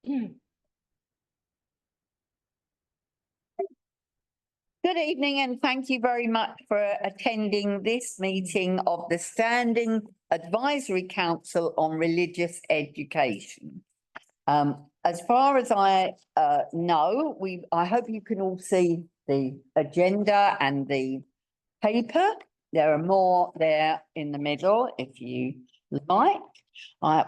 Good evening and thank you very much for attending this meeting of the Standing Advisory Council on Religious Education. As far as I know, I hope you can all see the agenda and the paper. There are more there in the middle if you like.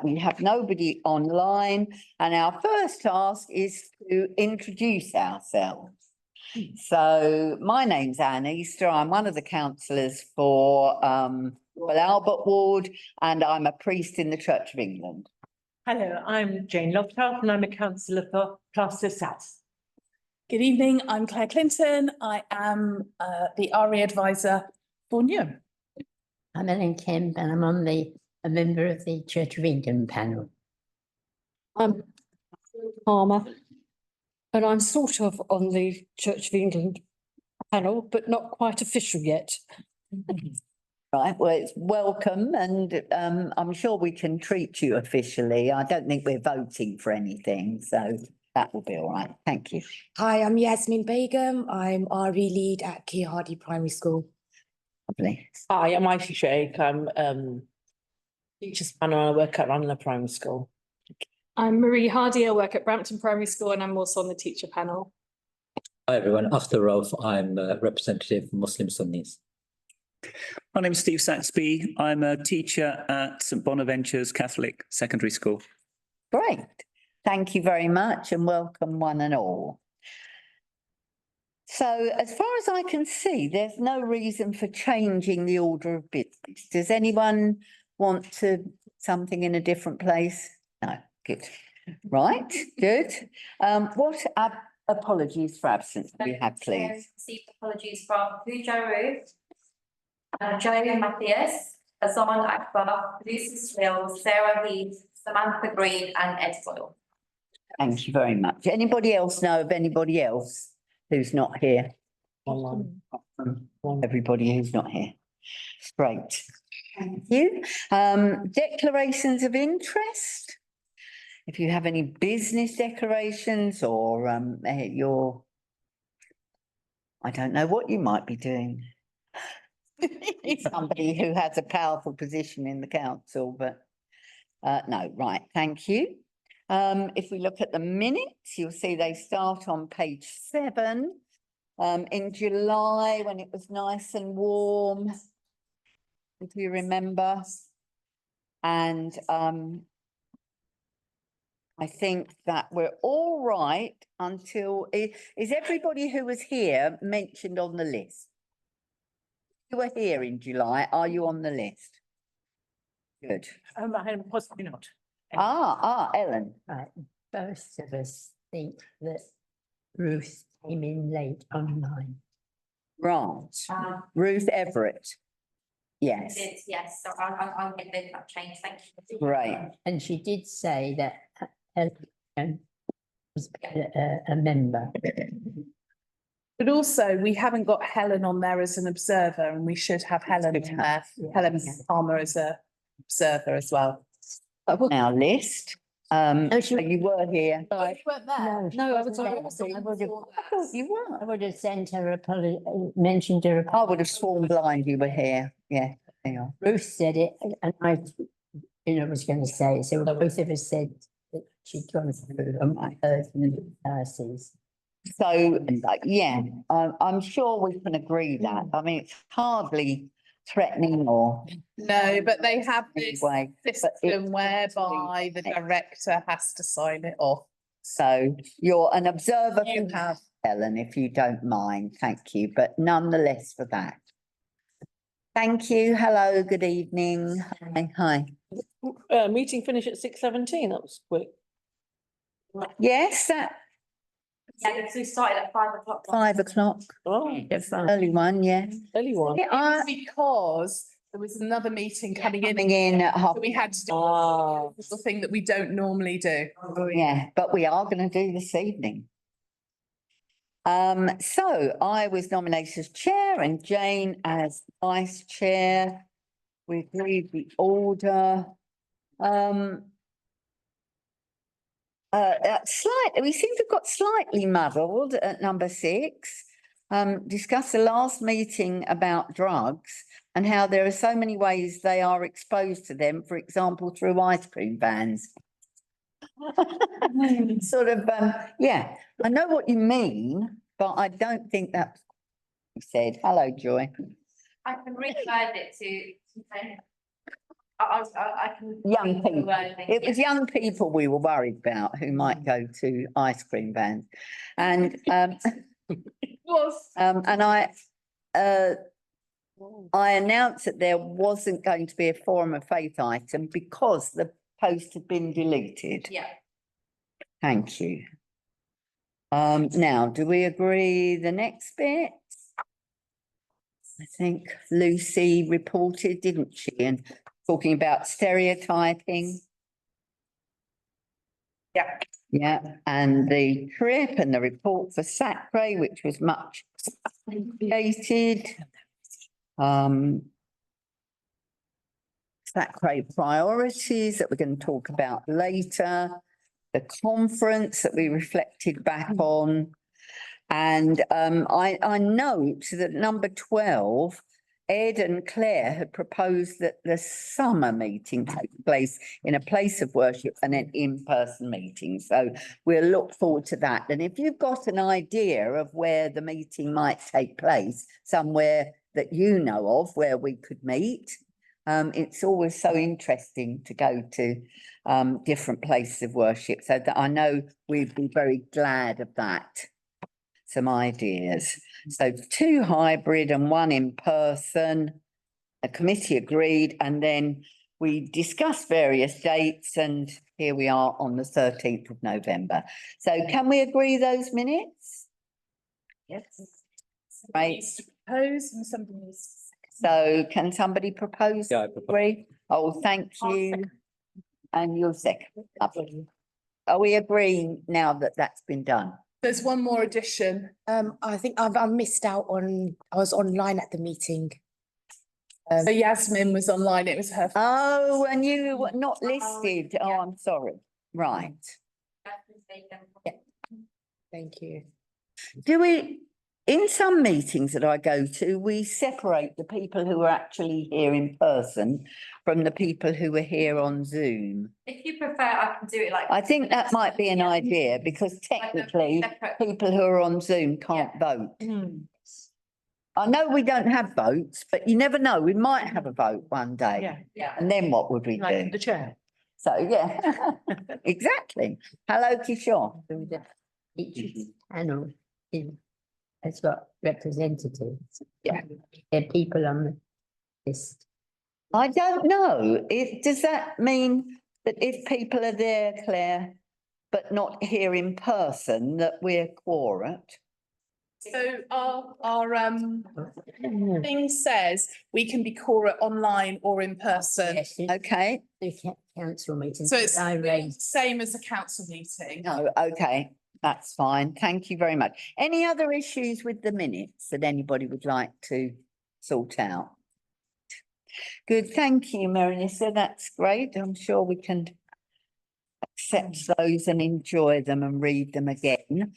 We have nobody online, and our first task is to introduce ourselves. So my name's Anne Easter. I'm one of the councillors for Albert Ward, and I'm a priest in the Church of England. Hello, I'm Jane Lovehouse and I'm a councillor for Plaster South. Good evening, I'm Claire Clinton. I am the RE advisor for Newham. I'm Ellen Kemp and I'm a member of the Church of England panel. I'm Palmer and I'm sort of on the Church of England panel, but not quite official yet. Right, well, it's welcome and I'm sure we can treat you officially. I don't think we're voting for anything, so that will be all right. Thank you. Hi, I'm Yasmin Begum. I'm RE lead at Key Hardy Primary School. Lovely. Hi, I'm Icy Sheikh. I'm teacher's panel and I work at Ranelagh Primary School. I'm Marie Hardy. I work at Brampton Primary School and I'm also on the teacher panel. Hi everyone, Akhtar Rauf. I'm a representative of Muslim Sunnis. My name is Steve Saxby. I'm a teacher at St Bonaventure's Catholic Secondary School. Great. Thank you very much and welcome one and all. So as far as I can see, there's no reason for changing the order of business. Does anyone want to something in a different place? No, good. Right, good. What apologies for absence do we have, please? Received apologies from Pujo Ruth, Joe Matthias, Azan Akbar, Lucy Swill, Sarah Heath, Samantha Green and Ed Boyle. Thank you very much. Anybody else know of anybody else who's not here? Online. Everybody who's not here. Great. Thank you. Declarations of interest. If you have any business declarations or I don't know what you might be doing. Somebody who has a powerful position in the council, but no, right, thank you. If we look at the minutes, you'll see they start on page 7. In July, when it was nice and warm, if you remember. And I think that we're all right until, is everybody who was here mentioned on the list? You were here in July, are you on the list? Good. Possibly not. Ellen. Right, both of us think that Ruth came in late online. Right. Ruth Everett. Yes. Yes, so I'll get that changed. Thank you. Right. And she did say that Helen was a member. But also, we haven't got Helen on there as an observer and we should have Helen in there. Helen Palmer as a observer as well. Our list. You were here. You weren't there? No, I was. You were. I would have sent her mentioned her. I would have sworn blind you were here. Yeah. Ruth said it, and I, was going to say it. So both of us said that she'd gone through the diocese. So yeah, I'm sure we can agree that. I mean, it's hardly threatening or. No, but they have this anyway, system whereby the director has to sign it off. So you're an observer. You have, Ellen, if you don't mind. Thank you, but nonetheless for that. Thank you. Hello, good evening. Hi. Meeting finished at 6:17. That was quick. Yes, that. Yeah, we started at 5 o'clock. 5 o'clock. Oh, Early one, yeah. early one. Yeah, because there was another meeting coming in at half. So we had to do the thing that we don't normally do. Yeah, but we are going to do this evening. So I was nominated as chair and Jane as vice chair. We agreed the order. Slightly, we seem to have got slightly muddled at number 6. Discuss the last meeting about drugs and how there are so many ways they are exposed to them, for example, through ice cream vans. Sort of, yeah, I know what you mean, but I don't think that's what you said. Hello, Joy. I can reword it to. I can. Young people. reword It was young people we were worried about who might go to ice cream vans. And, and I announced that there wasn't going to be a forum of faith item because the post had been deleted. Yeah. Thank you. Now, do we agree the next bit? I think Lucy reported, didn't she? And talking about stereotyping. Yeah. Yeah, and the trip and the report for SACRE, which was much appreciated. SACRE priorities that we're going to talk about later. The conference that we reflected back on. And I note that number 12, Ed and Claire had proposed that the summer meeting take place in a place of worship and an in-person meeting. So we'll look forward to that. And if you've got an idea of where the meeting might take place, somewhere that you know of where we could meet, it's always so interesting to go to different places of worship. So that I know we'd be very glad of that. Some ideas. So 2 hybrid and 1 in person. A committee agreed, and then we discussed various dates, and here we are on the 13th of November. So can we agree those minutes? Yes. Right. Propose and somebody needs. So can somebody propose? Yeah, I propose. Agree? Oh, thank you. And you'll second. Lovely. Are we agreeing now that that's been done? There's one more addition. I think I've missed out on, I was online at the meeting. So Yasmin was online, it was her. Oh, and you were not listed. Oh, I'm sorry. Right. Thank you. Do we, in some meetings that I go to, we separate the people who are actually here in person from the people who are here on Zoom? If you prefer, I can do it like. I think that might be an idea because technically people who are on Zoom can't vote. I know we don't have votes, but you never know, we might have a vote one day. Yeah. And then what would we do? The chair. So, yeah, exactly. Hello, Kishore. Each panel has got representatives. Yeah. There are people on the list. I don't know. Does that mean that if people are there, Claire, but not here in person, that we're quorate? So our thing says we can be quorate online or in person. Yes, it's Okay, the council meeting. So it's I raised. same as a council meeting. no, okay, that's fine. Thank you very much. Any other issues with the minutes that anybody would like to sort out? Good, thank you, Marinissa. That's great. I'm sure we can accept those and enjoy them and read them again.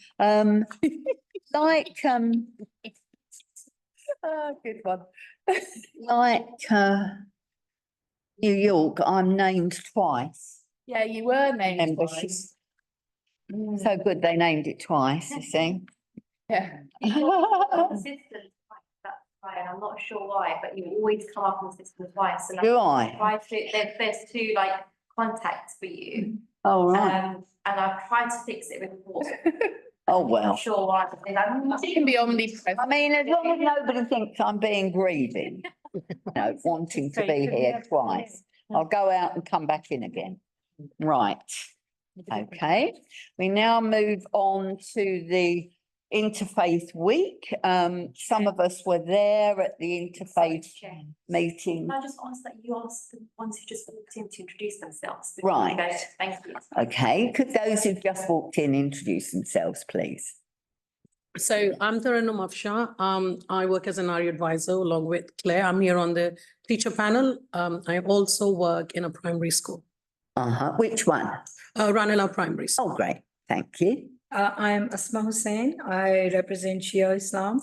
Like, Good one. like, New York, I'm named twice. Yeah, you were named Remember, twice. So good, they named it twice, you see. Yeah. Consistent, that's right, and I'm not sure why, but you always come up on system twice, and Do I I? try to, there's 2 like contacts for you. Oh, right. And I've tried to fix it before. Oh, I'm well. not sure why, but then You can be omnipresent. I mean, as long as nobody thinks I'm being greedy, you know, wanting to be here twice, I'll go out and come back in again. Right. Okay, we now move on to the Interfaith Week. Some of us were there at the Interfaith meeting. Can I just ask that you ask the ones who just walked in to introduce themselves? before we Right. go? Thank you. Okay, could those who've just walked in introduce themselves, please? So I'm Taranum Afshar. I work as an RE advisor along with Claire. I'm here on the teacher panel. I also work in a primary school. Which one? Ranelagh Primary School. Oh, great, thank you. I am Asma Hussain. I represent Shia Islam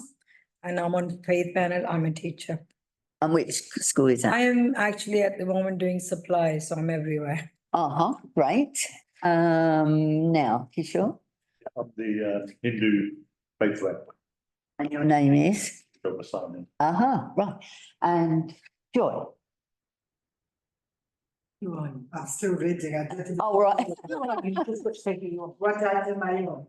and I'm on faith panel. I'm a teacher. And which school is I that? am actually at the moment doing supply, so I'm everywhere. Great. Now, Kishore, Of the Hindu faith rep, and your name is? Dr. Simon. Right. And Joy? I'm still reading. I didn't. Oh, right. What item are you on?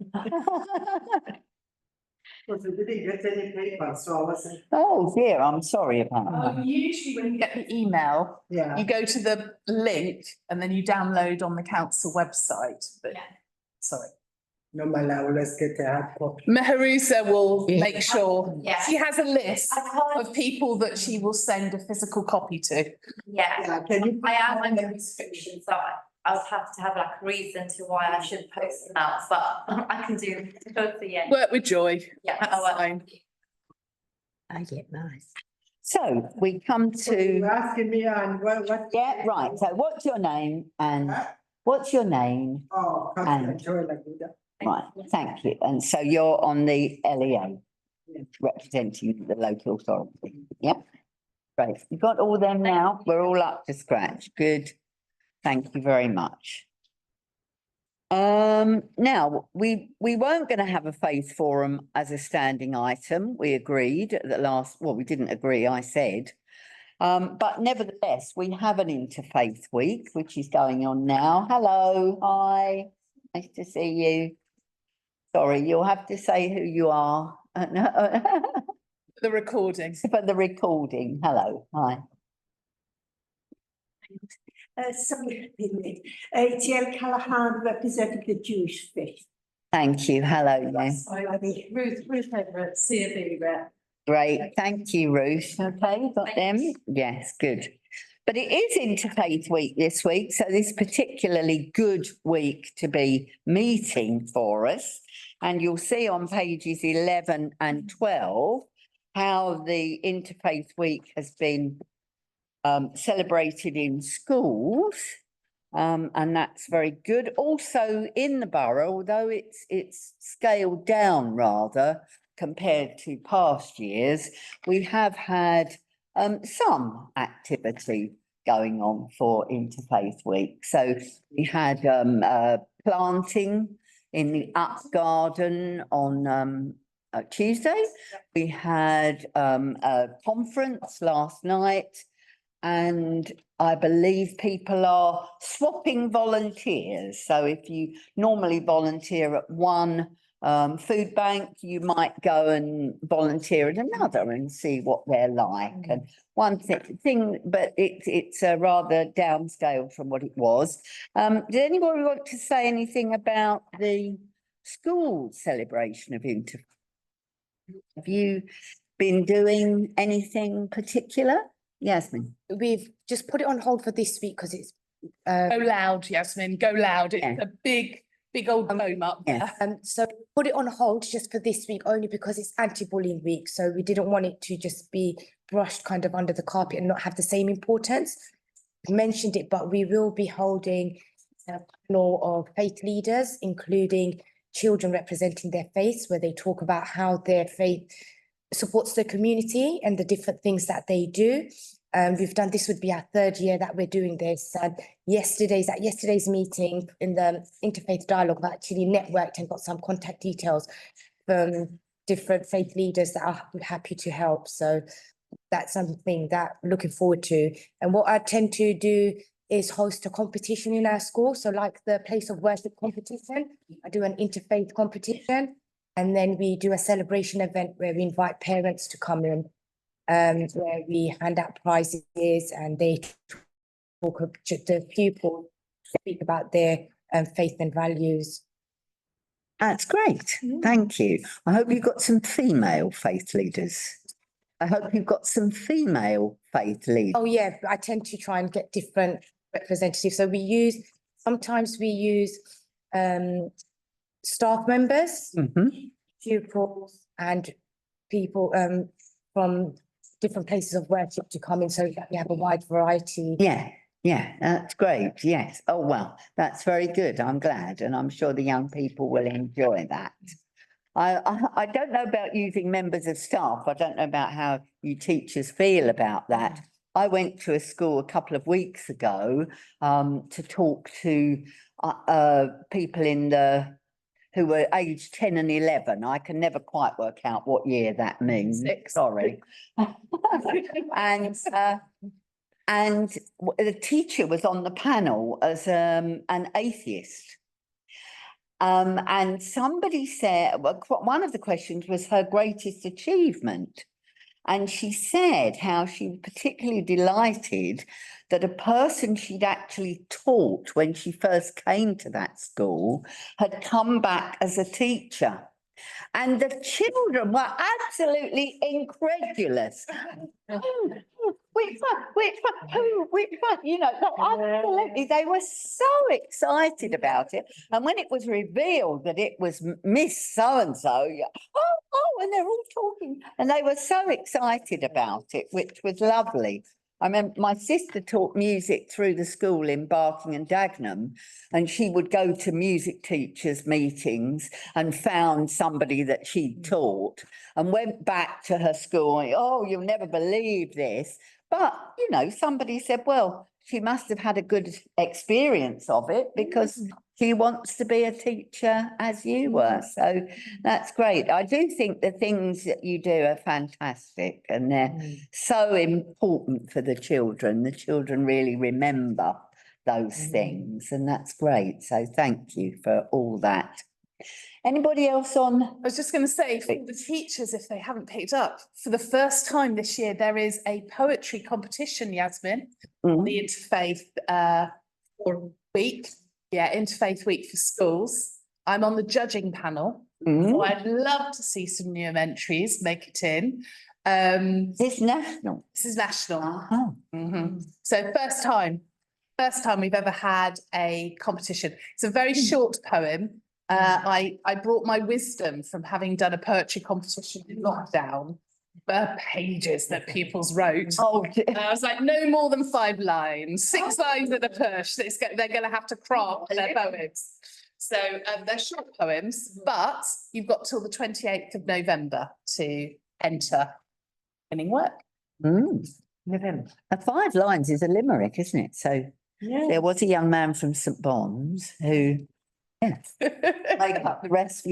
Because we didn't get any paper, so I wasn't. Oh dear, I'm sorry about that. Usually when you get the email, Yeah. you go to the link and then you download on the council website, but sorry. Normally I always get a hard copy. Meharusa will make sure, Yeah. she has a list I can't, of people that she will send a physical copy to. yeah, Yeah, can you? I am under restrictions, so I would have to have like a reason to why I should post them out, but I can do both the end. Work with Joy. Yeah, That's I will. fine. I get mine. So we come So you're to, asking me and what? yeah, right. So what's your name and Huh? what's your name? Oh, Councillor Joy Laguda. Right, thank you. And so you're on the LEA, Yeah. representing the local authority. Yep. Great. You got all them now? We're all up to scratch. Good. Thank you very much. Now, we weren't going to have a faith forum as a standing item. We agreed at the last, well, we didn't agree, I said. But nevertheless, we have an interfaith week, which is going on now. Hello, hi, nice to see you. Sorry, you'll have to say who you are. The recording. For the recording. Hello, hi. Sorry, T.L. Callahan representing the Jewish faith. Thank you. Hello, yeah. Ruth Everett, C of E rep. Great. Thank you, Ruth. Okay, got them? Yes, good. But it is Interfaith Week this week, so this particularly good week to be meeting for us. And you'll see on pages 11 and 12 how the Interfaith Week has been celebrated in schools. And that's very good. Also in the borough, although it's scaled down rather compared to past years, we have had some activity going on for Interfaith Week. So we had planting in the Up Garden on Tuesday. We had a conference last night. And I believe people are swapping volunteers. So if you normally volunteer at one food bank, you might go and volunteer at another and see what they're like. And one thing, but it's a rather downscaled from what it was. Did anybody want to say anything about the school celebration of Interfaith? Have you been doing anything particular? Yasmin? We've just put it on hold for this week because it's Go loud, Yasmin, go loud. It's Yeah. a big old home up there. so put it on hold just for this week only because it's anti-bullying week. So we didn't want it to just be brushed kind of under the carpet and not have the same importance. We mentioned it, but we will be holding a panel of faith leaders, including children representing their faiths, where they talk about how their faith supports the community and the different things that they do. We've done, this would be our third year that we're doing this. And yesterday's meeting in the Interfaith Dialogue, I've actually networked and got some contact details from different faith leaders that are happy to help. So that's something that I'm looking forward to. And what I tend to do is host a competition in our school. So like the place of worship competition, I do an interfaith competition. And then we do a celebration event where we invite parents to come in, where we hand out prizes and they talk to the pupils, speak about their faith and values. That's great. Thank you. I hope you've got some female faith leaders. I hope you've got some female faith leaders. Oh yeah, I tend to try and get different representatives. So sometimes we use staff members, pupils and people from different places of worship to come in so that we have a wide variety. Yeah. Yeah, that's great. Yes. Oh, well, that's very good. I'm glad. And I'm sure the young people will enjoy that. I don't know about using members of staff. I don't know about how you teachers feel about that. I went to a school a couple of weeks ago to talk to people who were aged 10 and 11. I can never quite work out what year that means. Sorry. And the teacher was on the panel as an atheist. And somebody said, well, one of the questions was her greatest achievement. And she said how she was particularly delighted that a person she'd actually taught when she first came to that school had come back as a teacher. And the children were absolutely incredulous. Which one, you know, absolutely, they were so excited about it. And when it was revealed that it was Miss so-and-so, and they're all talking, and they were so excited about it, which was lovely. I remember my sister taught music through the school in Barking and Dagenham, and she would go to music teachers' meetings and found somebody that she'd taught and went back to her school. And, oh, you'll never believe this. But, you know, somebody said, well, she must have had a good experience of it because she wants to be a teacher as you were. So that's great. I do think the things that you do are fantastic and they're so important for the children. The children really remember those things and that's great. So thank you for all that. Anybody else on? I was just going to say, for the teachers, if they haven't picked up, for the first time this year, there is a poetry competition, Yasmin, on the Interfaith week. Yeah, Interfaith week for schools. I'm on the judging panel. So I'd love to see some Newham entries make it in. This national. This is national. So first time we've ever had a competition. It's a very short poem. I brought my wisdom from having done a poetry competition in lockdown, pages that pupils wrote. Oh, and I was like, no more than 5 lines, 6 lines at a push. They're going to have to craft their poems. So they're short poems, but you've got till the 28th of November to enter winning work. November. 5 lines is a limerick, isn't it? So there was a young man from St Bon's who made up the rest.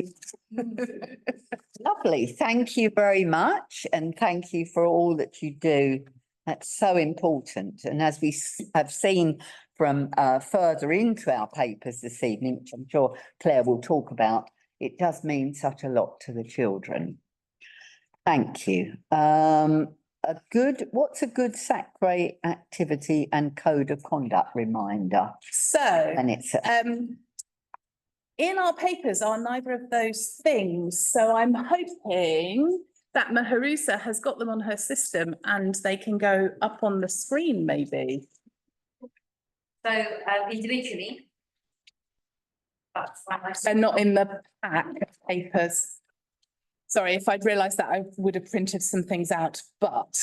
Lovely. Thank you very much. And thank you for all that you do. That's so important. And as we have seen from further into our papers this evening, which I'm sure Claire will talk about, it does mean such a lot to the children. Thank you. What's a good SACRE activity and code of conduct reminder? So, And it's in our papers are neither of those things. So I'm hoping that Maharusa has got them on her system and they can go up on the screen maybe. So individually. That's fine. They're not in the pack of papers. Sorry, if I'd realised that I would have printed some things out, but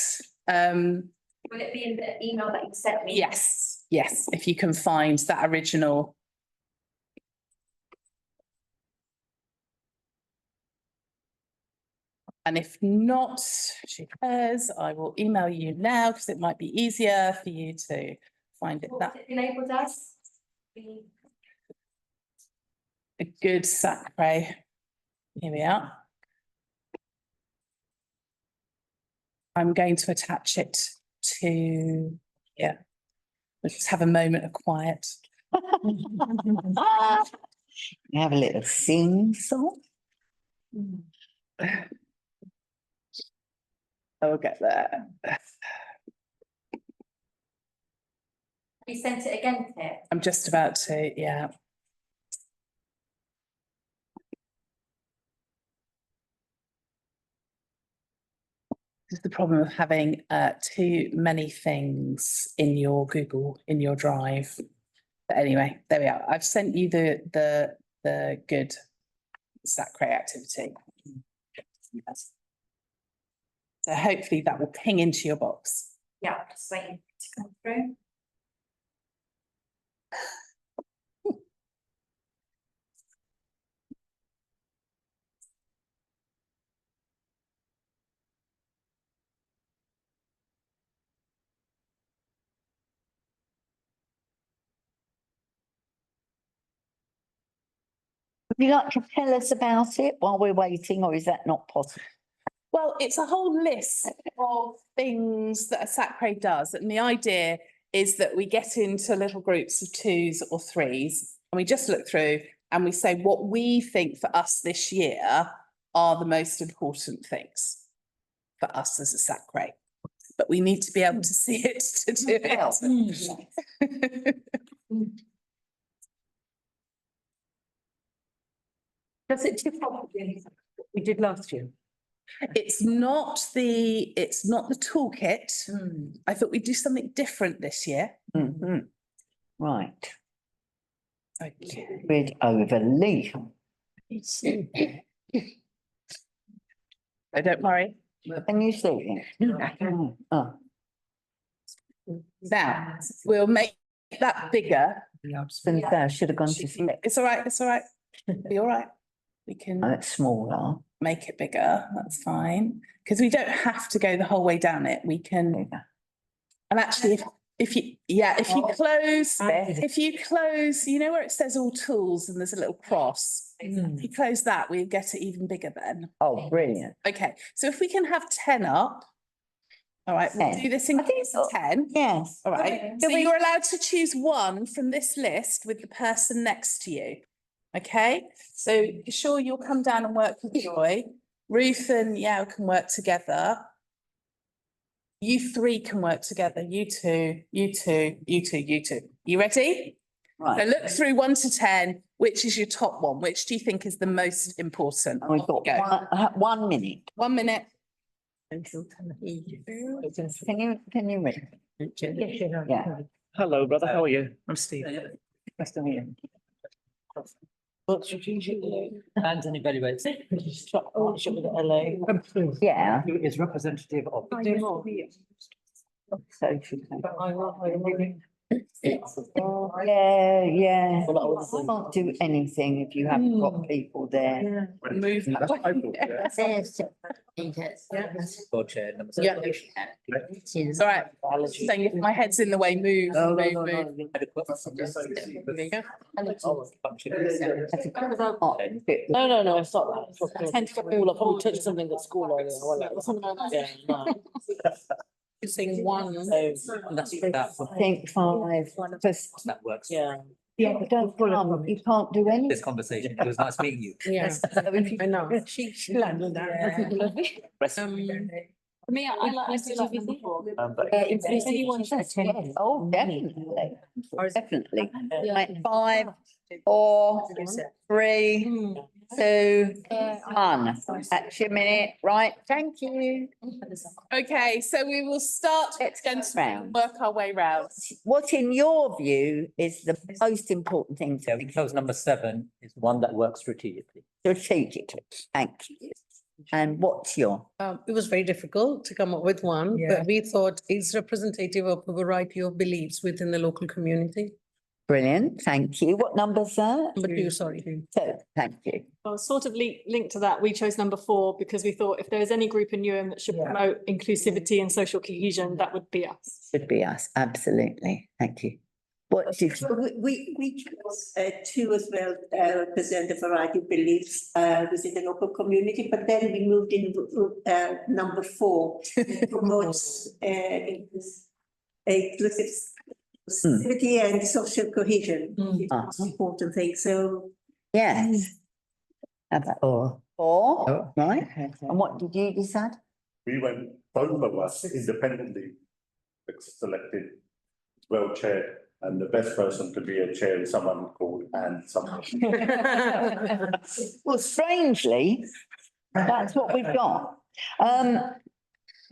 will it be in the email that you sent me? yes, if you can find that original. And if not, she says, I will email you now because it might be easier for you to find it. What it enabled us? A good SACRE. Here we are. I'm going to attach it to, we'll just have a moment of quiet. we have a little sing song. I'll get there. You sent it again, Claire? I'm just about to, yeah. This is the problem of having too many things in your Google, in your Drive. But anyway, there we are. I've sent you the good SACRE activity. So hopefully that will ping into your box. Yeah, just waiting to come through. Would you like to tell us about it while we're waiting, or is that not possible? Well, it's a whole list of things that a SACRE does, and the idea is that we get into little groups of 2s or 3s, and we just look through and we say what we think for us this year are the most important things for us as a SACRE. But we need to be able to see it to do it. Does it differ from what we did last year? It's not the toolkit. I thought we'd do something different this year. Mhm. Right, Okay. rid over leaf. Oh, don't worry. Can you see it? Oh, Now, we'll make that bigger. I should have gone to select. It's all right, it's all right. Be all right. We Oh, can it's smaller. make it bigger, that's fine. Because we don't have to go the whole way down it. We can, and actually, if you close, you know where it says all tools and there's a little cross? If you close that, we get it even bigger then. Oh, brilliant. Okay, so if we can have 10 up. All right, we'll 10. do this in groups of 10. Yes. All right, so you're allowed to choose one from this list with the person next to you. Okay, so you're sure you'll come down and work with Joy. Ruth and Yao can work together. You 3 can work together. You two, you two, you two, you two. You ready? Right. So look through 1 to 10. Which is your top one? Which do you think is the most important? And we've got Go. 1 minute. 1 minute. Can you read? Yeah. Hello, brother. How are you? I'm Steve. Nice to meet you. What strategically? And an evaluation. Partnership with LA. Yeah. Who is representative of. Do more. Social. Yeah. Yeah. Well, I I can't do anything if you haven't got people there. Move that way. Board chair number Yeah. 7. All right, saying if my head's in the way, move, move, move. No, it's not that. I tend to school, I probably touched something at school earlier. Yeah, no. You're saying 1. That's that. I think 5. Just, That works. Yeah. yeah, but don't come, you can't do This anything. conversation. It was nice meeting you. Yeah. I know. She landed For me, I like SDGVC. If anyone says yes, oh, definitely, definitely. Like 5, 4, 3, 2, 1. That's your minute, right? Thank you. Okay, so we will start Let's go round. work our way round. What in your view is the most important thing Yeah, to because number 7 is one that works strategically. strategically? Thank you. And what's your? It was very difficult to come up with one, Yeah. but we thought it's representative of a variety of beliefs within the local community. Brilliant, thank you. What number's that? Number 2, sorry. So, thank you. Well, sort of linked to that, we chose number 4 because we thought if there was any group in Newham that should Yeah. promote inclusivity and social cohesion, that would be us. Should be us, absolutely. Thank you. What did you? We chose 2 as well, represent a variety of beliefs within the local community, but then we moved in number 4. Promotes inclusivity and social cohesion. It's an important thing, so. Yes. How about 4? 4, right? And what did you decide? We went, both of us independently selected, well chaired, and the best person to be a chair is someone called Anne someone. Well, strangely, that's what we've got.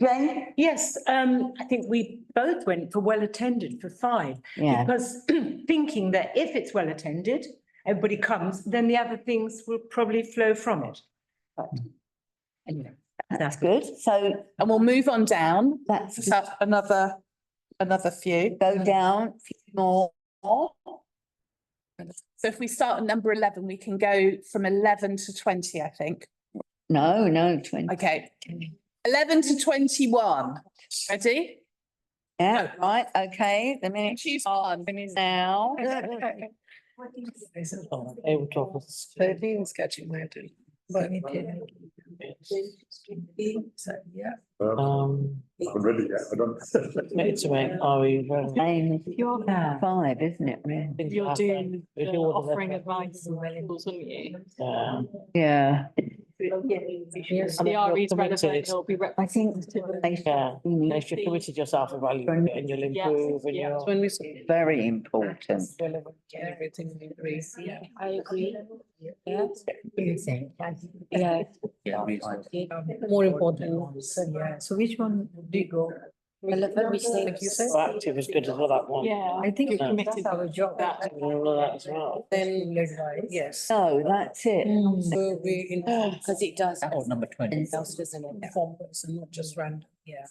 Jane? Yes, I think we both went for well attended for 5. Yeah. Because thinking that if it's well attended, everybody comes, then the other things will probably flow from it. But anyway, That's good. So And we'll move on down. that's So another few. go down a few more. So if we start at number 11, we can go from 11 to 20, I think. No, 20. Okay. 11 to 21. Ready? Yeah, right, okay, the minute Choose starts now. Able to offer. 13 sketching where to. But yeah. Already, yeah, I don't. Need to make, are we? Aim is 5, isn't it, really? You're doing If the you're the- offering advice, wouldn't you? Yeah. Yeah, Yes, I mean, the RE you're is relevant, committed. it'll be I think Yeah, we if you're committed yourself, evaluate it and you'll Yes, improve and yes, you'll. when we. very important. Relevant, everything we agree, yeah. I agree. You think? Yeah, more important. So which one do you go? Relevant, which thing? Like you said? Proactive is good as well, that one. Yeah. I think Yeah. Committed our job. that. All of that as well. Then advice. Yes. So that's it. So we inform, Because it does. Or number 20, else doesn't it? Inform person, not just random, yeah.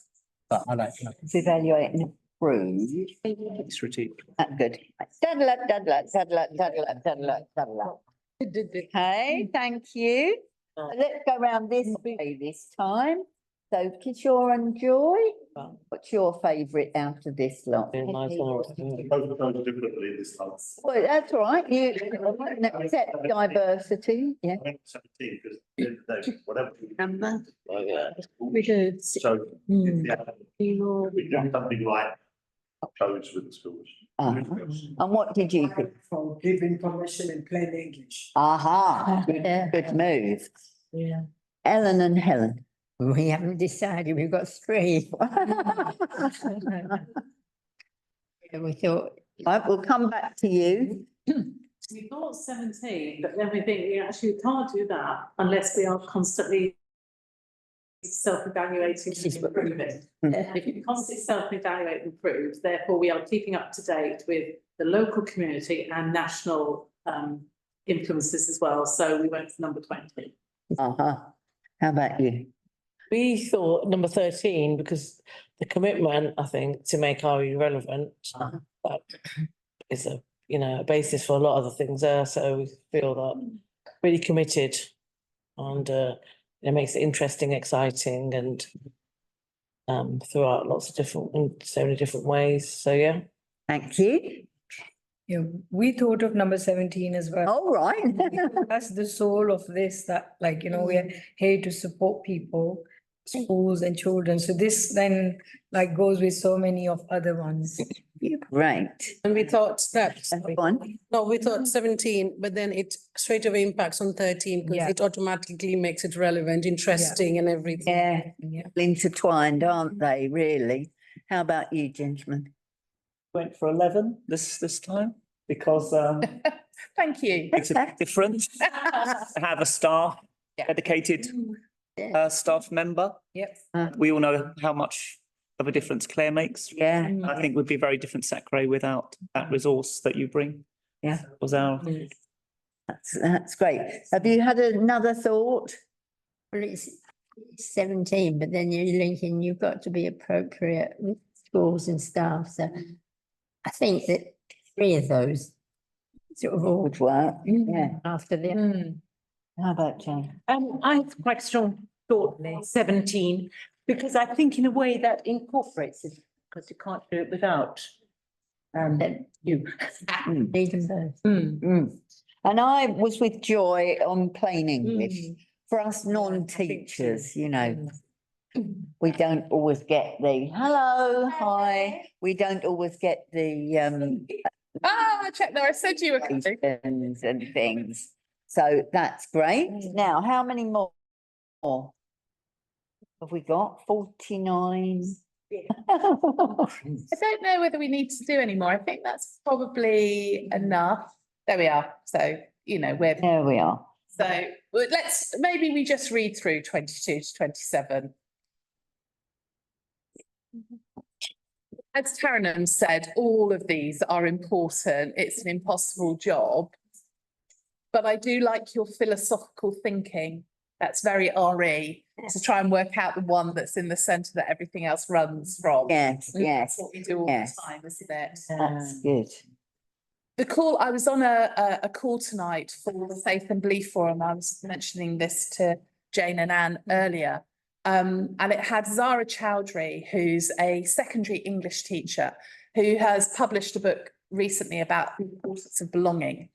but I like. It's evaluate and approve. Strategic. That's good. Daddle. Okay, thank you. Let's go around this way this time. So Kishore and Joy, what's your favourite out of this lot? Yeah, nice one. Both goes differently this time. Well, that's all right. You accept diversity, yeah. I went 17 because at the end of the day, whatever. Number. Oh, yeah. We could. So, yeah, we do something like codes with the schools. And what did you think? From giving permission in plain English. Aha, Yeah. good move. Yeah. Ellen and Helen. We haven't decided, we've got 3. We thought, Right, we'll come back to you. We thought 17, but then we think we actually can't do that unless we are constantly self-evaluating and improving. If you constantly self-evaluate and improve, therefore we are keeping up to date with the local community and national influences as well. So we went for number 20. How about you? We thought number 13, because the commitment, I think, to make RE relevant, that is a, a basis for a lot of the things there, so we feel that really committed and it makes it interesting, exciting and throughout lots of different, in so many different ways, so yeah. Thank you. Yeah, we thought of number 17 as well. All right. That's the soul of this, that like, we're here to support people, schools and children. So this then like goes with so many of other ones. Great. And we thought that, One. no, we thought 17, but then it straight away impacts on 13 because Yeah. it automatically makes it relevant, interesting and everything. Yeah, intertwined, aren't they, really? How about you, gentlemen? Went for 11 this time because Thank you. makes a difference to have a staff, Yeah. dedicated staff member. Yep. We all know how much of a difference Claire makes. Yeah, I think would be a very different SACRE without that resource that you bring. Yeah. Was our. that's great. Have you had another thought? well, it's 17, but then you're linking, you've got to be appropriate with schools and staff, so I think that 3 of those sort of all Would work, yeah. after the. How about Jane? I have quite strong thought, 17, because I think in a way that incorporates it, because you can't do it without you. Need them both. And I was with Joy on plain English. For us non-teachers, we don't always get the hello, hi. We don't always get the Check there, I said you were coming. questions and things. So that's great. Now, how many more have we got? 49. I don't know whether we need to do any more. I think that's probably enough. There we are. So, we're, There we are. so well, maybe we just read through 22 to 27. As Taranum said, all of these are important. It's an impossible job. But I do like your philosophical thinking. That's very RE, to try and work out the one that's in the centre that everything else runs from. Yes, yes, That's what we do all yes. the time, isn't it? that's good. The call, I was on a call tonight for the Faith and Belief Forum. I was mentioning this to Jane and Anne earlier. And it had Zara Chowdhury, who's a secondary English teacher, who has published a book recently about the importance of belonging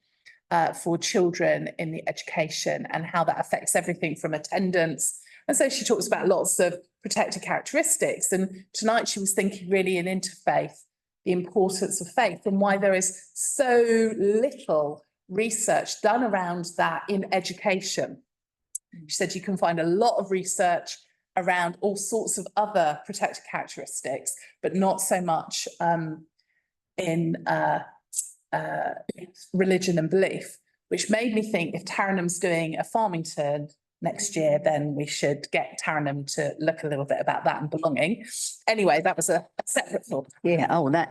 for children in the education and how that affects everything from attendance. And so she talks about lots of protected characteristics. And tonight she was thinking really in interfaith, the importance of faith and why there is so little research done around that in education. She said you can find a lot of research around all sorts of other protected characteristics, but not so much in religion and belief, which made me think if Taranham's doing a Farmington next year, then we should get Taranham to look a little bit about that and belonging. Anyway, that was a separate thought. Yeah, oh, that.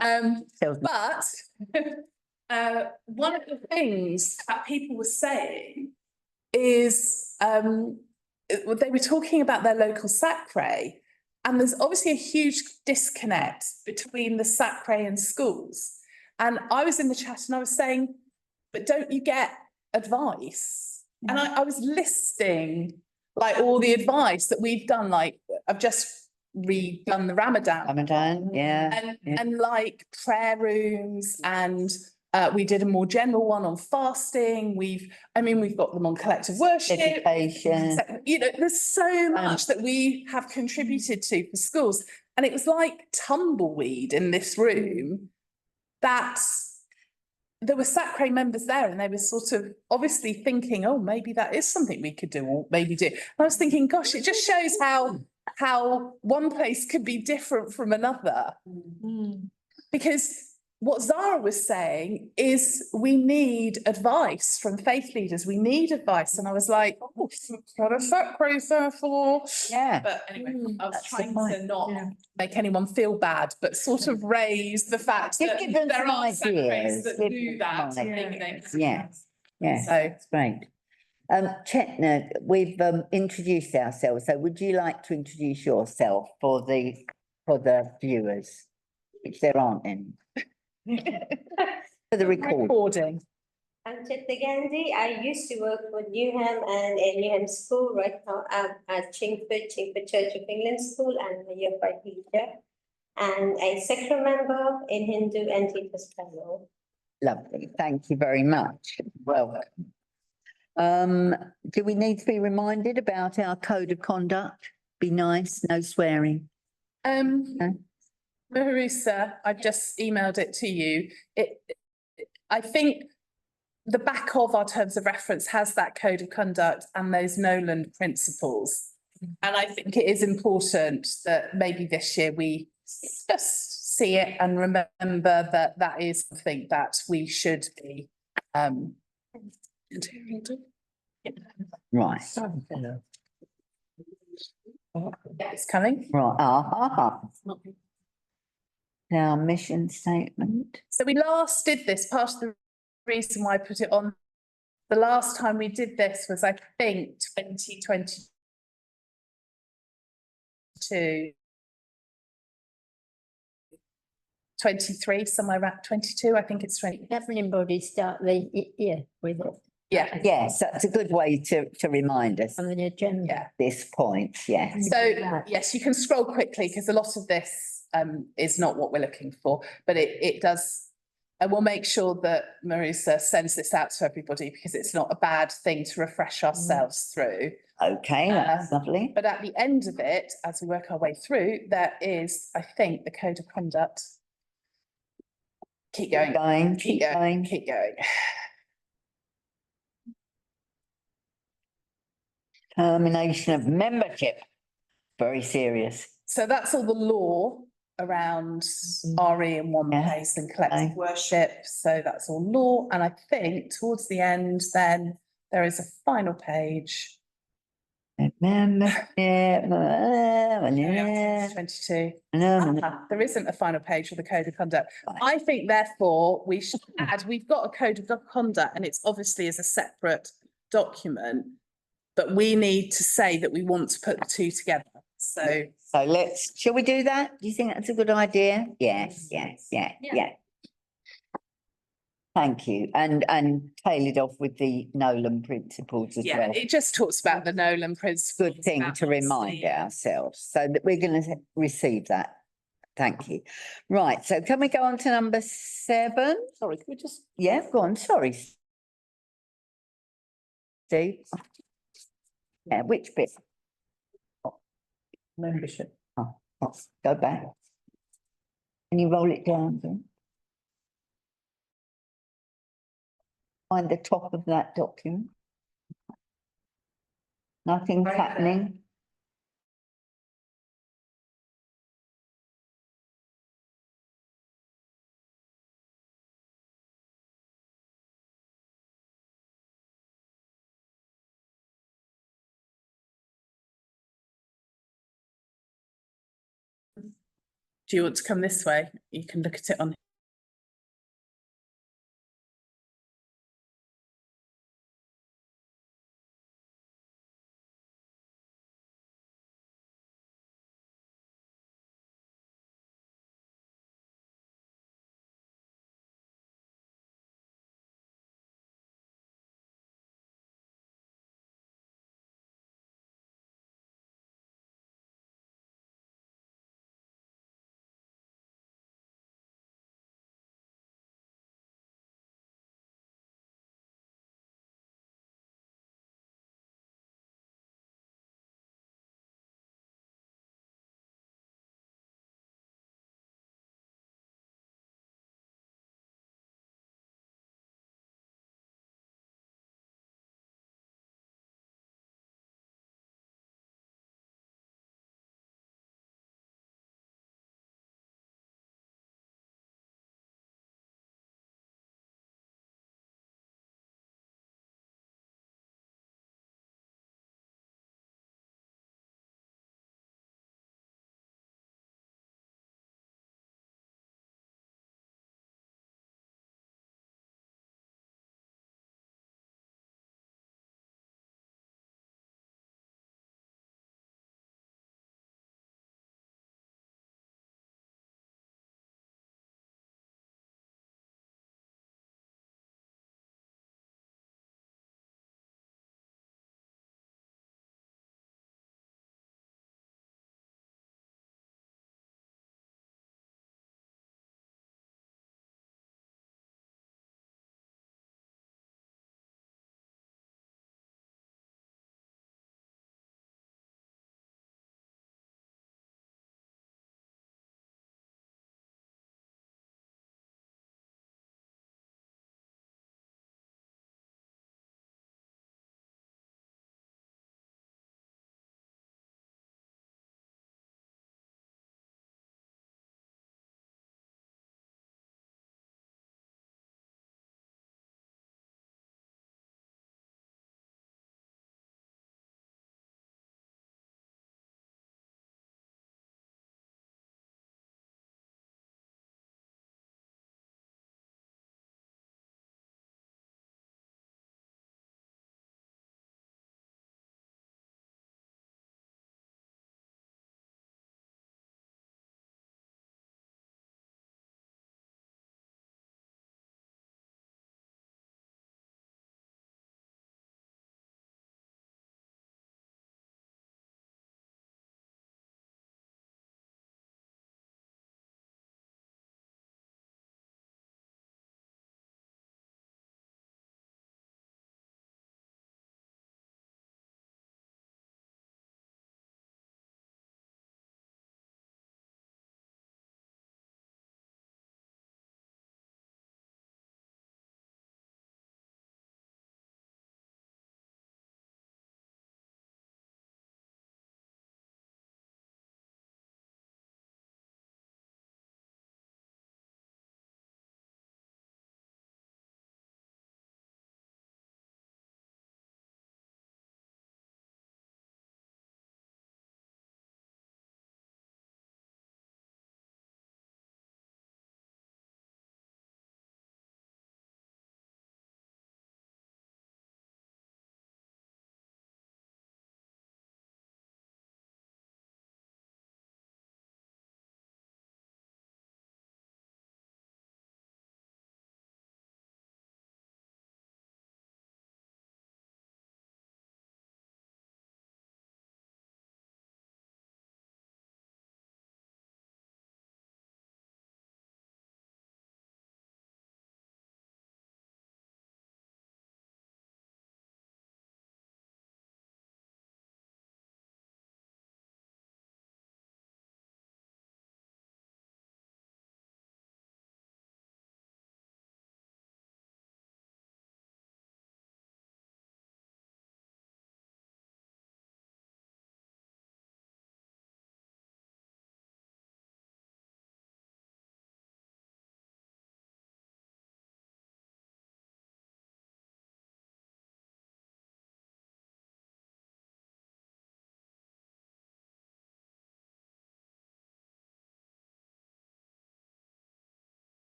But one of the things that people were saying is they were talking about their local SACRE, and there's obviously a huge disconnect between the SACRE and schools. And I was in the chat and I was saying, but don't you get advice? And I was listing like all the advice that we've done, like I've just redone the Ramadan. Yeah. And like prayer rooms, and we did a more general one on fasting. We've got them on collective worship. Education. You know, there's so much that we have contributed to for schools. And it was like tumbleweed in this room that there were SACRE members there and they were sort of obviously thinking, oh, maybe that is something we could do or maybe do. And I was thinking, gosh, it just shows how one place could be different from another. Because what Zara was saying is we need advice from faith leaders. We need advice. And I was like, oh, got a SACRE therefore. Yeah. But anyway, I was trying to not make anyone feel bad, but sort of raise the fact that there are SACREs that do that. Yeah, yeah, So that's great. Chetna, we've introduced ourselves, so would you like to introduce yourself for the viewers, which there aren't any? For the recording. I'm Chetna Gandhi. I used to work for Newham and in Newham School. Right now I'm at Chingford Church of England School and a year 5 teacher and a SACRE member in Hindu and Teachers Panel. Lovely, thank you very much. Welcome. Do we need to be reminded about our code of conduct? Be nice, no swearing. Maharusa, I've just emailed it to you. I think the back of our terms of reference has that code of conduct and those Noland principles. And I think it is important that maybe this year we just see it and remember that that is something that we should be Right. It's coming. Right. Our mission statement. So we last did this, part of the reason why I put it on, the last time we did this was, I think, 2022. 23, somewhere around 22, I think it's 20. Governing bodies start the year with it. Yeah. Yes, that's a good way to remind us. On the agenda. At this point, yes. So, yes, you can scroll quickly because a lot of this is not what we're looking for, but it does. And we'll make sure that Marisa sends this out to everybody because it's not a bad thing to refresh ourselves through. Okay, that's lovely. But at the end of it, as we work our way through, there is, I think, the code of conduct. Keep going. Keep going. Termination of membership. Very serious. So that's all the law around RE in one place and collective worship. So that's all law. And I think towards the end, then there is a final page. 22. There isn't a final page for the code of conduct. I think therefore we should add, we've got a code of conduct and it's obviously as a separate document, but we need to say that we want to put the two together. So shall we do that? Do you think that's a good idea? Yes. Thank you. And tailored off with the Nolan principles as Yeah, well. it just talks about the Nolan principles. Good thing about to remind obviously, ourselves, so that we're going to receive that. Thank you. Right, so can we go on to number 7? Sorry, can we just, Yeah, go on, sorry. Steve? Yeah, which bit? membership? Oh, go back. Can you roll it down then? Find the top of that document. Nothing's happening. Do you want to come this way? You can look at it on